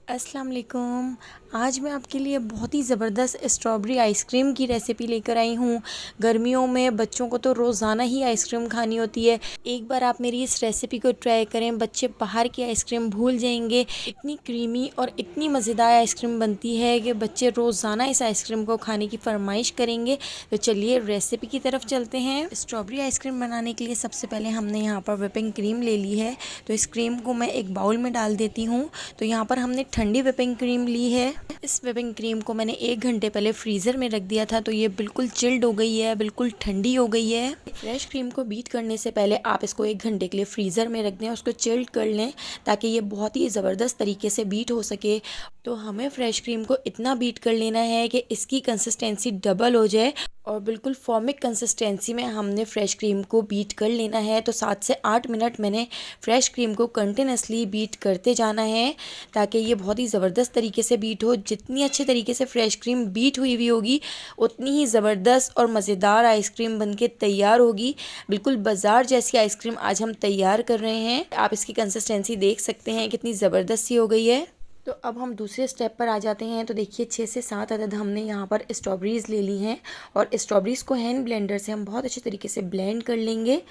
अस्सलाम वालेकुम। आज मैं आपके लिए बहुत ही ज़बरदस्त स्ट्रॉबेरी आइसक्रीम की रेसिपी लेकर आई हूँ। गर्मियों में बच्चों को तो रोज़ाना ही आइसक्रीम खानी होती है। एक बार आप मेरी इस रेसिपी को ट्राई करें, बच्चे बाहर की आइसक्रीम भूल जाएंगे। इतनी क्रीमी और इतनी मज़ेदार आइसक्रीम बनती है कि बच्चे रोज़ाना इस आइसक्रीम को खाने की फरमाइश करेंगे। तो चलिए रेसिपी की तरफ चलते हैं। स्ट्रॉबेरी आइसक्रीम बनाने के लिए सबसे पहले हमने यहाँ पर व्हिपिंग क्रीम ले ली है। तो इस क्रीम को मैं एक बाउल में डाल देती हूँ। तो यहाँ पर हमने ठंडी व्हिपिंग क्रीम ली है। इस व्हिपिंग क्रीम को मैंने 1 घंटे पहले फ्रीज़र में रख दिया था, तो ये बिल्कुल चिल्ड हो गई है, बिल्कुल ठंडी हो गई है। फ्रेश क्रीम को बीट करने से पहले आप इसको 1 घंटे के लिए फ्रीज़र में रख दें, उसको चिल्ड कर लें ताकि ये बहुत ही ज़बरदस्त तरीके से बीट हो सके। तो हमें फ्रेश क्रीम को इतना बीट कर लेना है कि इसकी कंसिस्टेंसी डबल हो जाए और बिल्कुल फॉर्मिक कंसिस्टेंसी में हमने फ़्रेश क्रीम को बीट कर लेना है। तो 7 से 8 मिनट मैंने फ़्रेश क्रीम को कंटिन्यूसली बीट करते जाना है ताकि ये बहुत ही ज़बरदस्त तरीके से बीट हो। जितनी अच्छे तरीके से फ़्रेश क्रीम बीट हुई होगी उतनी ही ज़बरदस्त और मज़ेदार आइसक्रीम बनके तैयार होगी। बिल्कुल बाज़ार जैसी आइसक्रीम आज हम तैयार कर रहे हैं। आप इसकी कंसिस्टेंसी देख सकते हैं कितनी ज़बरदस्त सी हो गई है। तो अब हम दूसरे स्टेप पर आ जाते हैं। तो देखिए 6 से 7 अदद हमने यहाँ पर स्ट्रॉबेरीज़ ले ली हैं और स्ट्रॉबेरीज़ को हैंड ब्लेंडर से हम बहुत अच्छे तरीके से ब्लेंड कर लेंगे।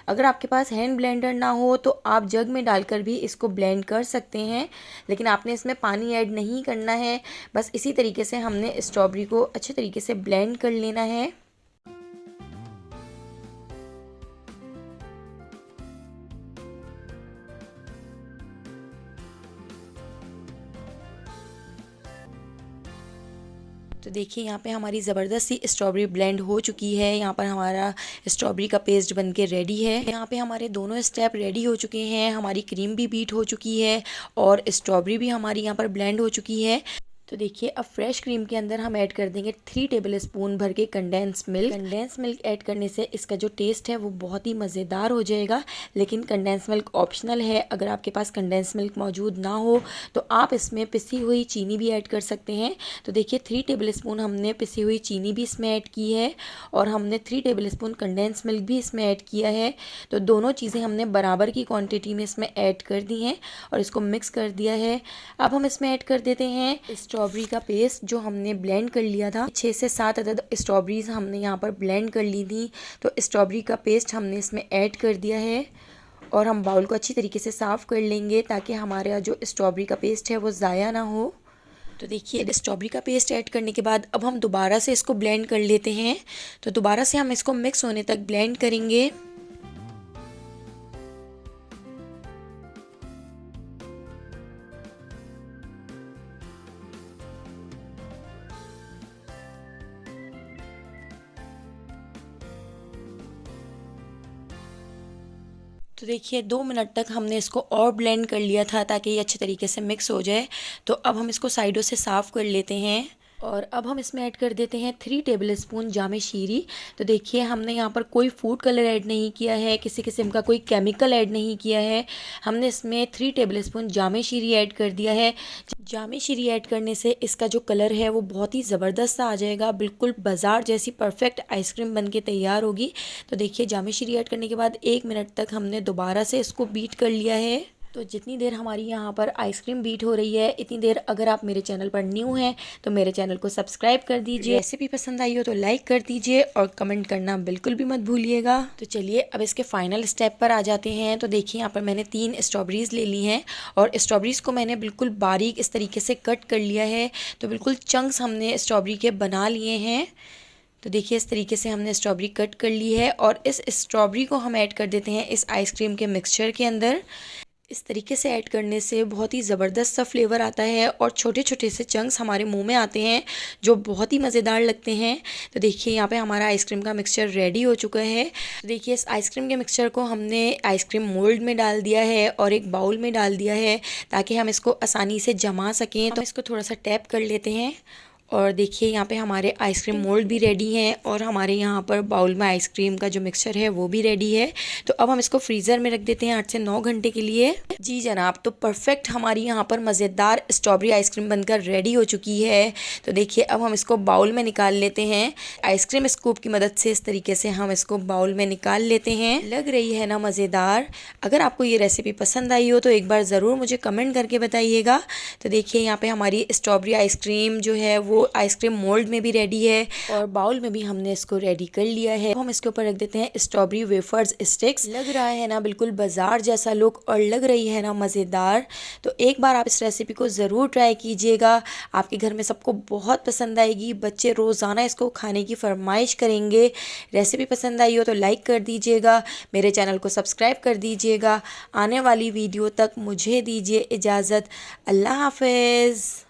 अगर आपके पास हैंड ब्लेंडर ना हो तो आप जग में डालकर भी इसको ब्लेंड कर सकते हैं, लेकिन आपने इसमें पानी ऐड नहीं करना है। बस इसी तरीके से हमने स्ट्रॉबेरी को अच्छे तरीके से ब्लेंड कर लेना है। तो देखिए यहाँ पे हमारी ज़बरदस्त सी स्ट्रॉबेरी ब्लेंड हो चुकी है। यहाँ पर हमारा स्ट्रॉबेरी का पेस्ट बन के रेडी है। यहाँ पे हमारे दोनों स्टेप रेडी हो चुके हैं। हमारी क्रीम भी बीट हो चुकी है और स्ट्रॉबेरी भी हमारी यहाँ पर ब्लेंड हो चुकी है। तो देखिए अब फ्रेश क्रीम के अंदर हम ऐड कर देंगे 3 टेबल स्पून भर के condense milk. Condense milk add करने से इसका जो टेस्ट है वो बहुत ही मज़ेदार हो जाएगा, लेकिन कंडेंस मिल्क ऑप्शनल है। अगर आपके पास कंडेंस मिल्क मौजूद ना हो तो आप इसमें पिसी हुई चीनी भी ऐड कर सकते हैं। तो देखिए 3 टेबल स्पून हमने पिसी हुई चीनी भी इसमें ऐड की है और हमने 3 टेबल स्पून कंडेंस मिल्क भी इसमें ऐड किया है। तो दोनों चीज़ें हमने बराबर की क्वान्टिटी में इसमें ऐड कर दी हैं और इसको मिक्स कर दिया है। अब हम इसमें ऐड कर देते हैं स्ट्रॉबेरी का पेस्ट जो हमने ब्लेंड कर लिया था। 6 से 7 अदद स्ट्रॉबेरीज हमने यहाँ पर ब्लेंड कर ली थी। तो स्ट्रॉबेरी का पेस्ट हमने इसमें ऐड कर दिया है और हम बाउल को अच्छी तरीके से साफ़ कर लेंगे ताकि हमारा जो स्ट्रॉबेरी का पेस्ट है वो ज़ाया ना हो। तो देखिए स्ट्रॉबेरी का पेस्ट ऐड करने के बाद अब हम दोबारा से इसको ब्लेंड कर लेते हैं। तो दोबारा से हम इसको मिक्स होने तक ब्लेंड करेंगे। तो देखिए 2 मिनट तक हमने इसको और ब्लेंड कर लिया था ताकि ये अच्छे तरीके से मिक्स हो जाए। तो अब हम इसको साइडों से साफ़ कर लेते हैं और अब हम इसमें ऐड कर देते हैं 3 टेबल स्पून जामे शीरी। तो देखिए हमने यहाँ पर कोई फूड कलर ऐड नहीं किया है, किसी किस्म का कोई केमिकल ऐड नहीं किया है। हमने इसमें 3 टेबल स्पून जामे शीरी ऐड कर दिया है। जामे शीरी ऐड करने से इसका जो कलर है वो बहुत ही ज़बरदस्त सा आ जाएगा, बिल्कुल बाज़ार जैसी परफेक्ट आइसक्रीम बन के तैयार होगी। तो देखिए जामे शीरी ऐड करने के बाद 1 मिनट तक हमने दोबारा से इसको बीट कर लिया है। तो जितनी देर हमारी यहाँ पर आइसक्रीम बीट हो रही है इतनी देर अगर आप मेरे चैनल पर न्यू हैं तो मेरे चैनल को सब्सक्राइब कर दीजिए। रेसिपी पसंद आई हो तो लाइक कर दीजिए और कमेंट करना बिल्कुल भी मत भूलिएगा। तो चलिए अब इसके फाइनल स्टेप पर आ जाते हैं। तो देखिए यहाँ पर मैंने 3 स्ट्रॉबेरीज़ ले ली हैं और स्ट्रॉबेरीज़ को मैंने बिल्कुल बारीक इस तरीके से कट कर लिया है। तो बिल्कुल चंक्स हमने स्ट्रॉबेरी के बना लिए हैं। तो देखिए इस तरीके से हमने स्ट्रॉबेरी कट कर ली है और इस स्ट्रॉबेरी को हम ऐड कर देते हैं इस आइसक्रीम के मिक्सचर के अंदर। इस तरीके से ऐड करने से बहुत ही ज़बरदस्त सा फ्लेवर आता है और छोटे छोटे से चंक्स हमारे मुंह में आते हैं जो बहुत ही मज़ेदार लगते हैं। तो देखिए यहाँ पे हमारा आइसक्रीम का मिक्सचर रेडी हो चुका है। तो देखिए इस आइसक्रीम के मिक्सचर को हमने आइसक्रीम मोल्ड में डाल दिया है और एक बाउल में डाल दिया है ताकि हम इसको आसानी से जमा सकें। तो इसको थोड़ा सा टैप कर लेते हैं और देखिए यहाँ पे हमारे आइसक्रीम मोल्ड भी रेडी हैं और हमारे यहाँ पर बाउल में आइसक्रीम का जो मिक्सचर है वो भी रेडी है। तो अब हम इसको फ्रीज़र में रख देते हैं 8 से 9 घंटे के लिए। जी जनाब, तो परफेक्ट हमारी यहाँ पर मज़ेदार स्ट्रॉबेरी आइसक्रीम बनकर रेडी हो चुकी है। तो देखिए अब हम इसको बाउल में निकाल लेते हैं। आइसक्रीम स्कूप की मदद से इस तरीके से हम इसको बाउल में निकाल लेते हैं। लग रही है ना मज़ेदार। अगर आपको ये रेसिपी पसंद आई हो तो एक बार ज़रूर मुझे कमेंट करके बताइएगा। तो देखिए यहाँ पे हमारी स्ट्रॉबेरी आइसक्रीम जो है वो आइसक्रीम मोल्ड में भी रेडी है और बाउल में भी हमने इसको रेडी कर लिया है। हम इसके ऊपर रख देते हैं स्ट्रॉबेरी वेफर्स स्टिक्स। लग रहा है ना बिल्कुल बाजार जैसा लुक और लग रही है ना मज़ेदार। तो एक बार आप इस रेसिपी को ज़रूर ट्राई कीजिएगा, आपके घर में सबको बहुत पसंद आएगी। बच्चे रोज़ाना इसको खाने की फरमाइश करेंगे। रेसिपी पसंद आई हो तो लाइक कर दीजिएगा, मेरे चैनल को सब्सक्राइब कर दीजिएगा। आने वाली वीडियो तक मुझे दीजिए इजाज़त। अल्लाह हाफ़िज़।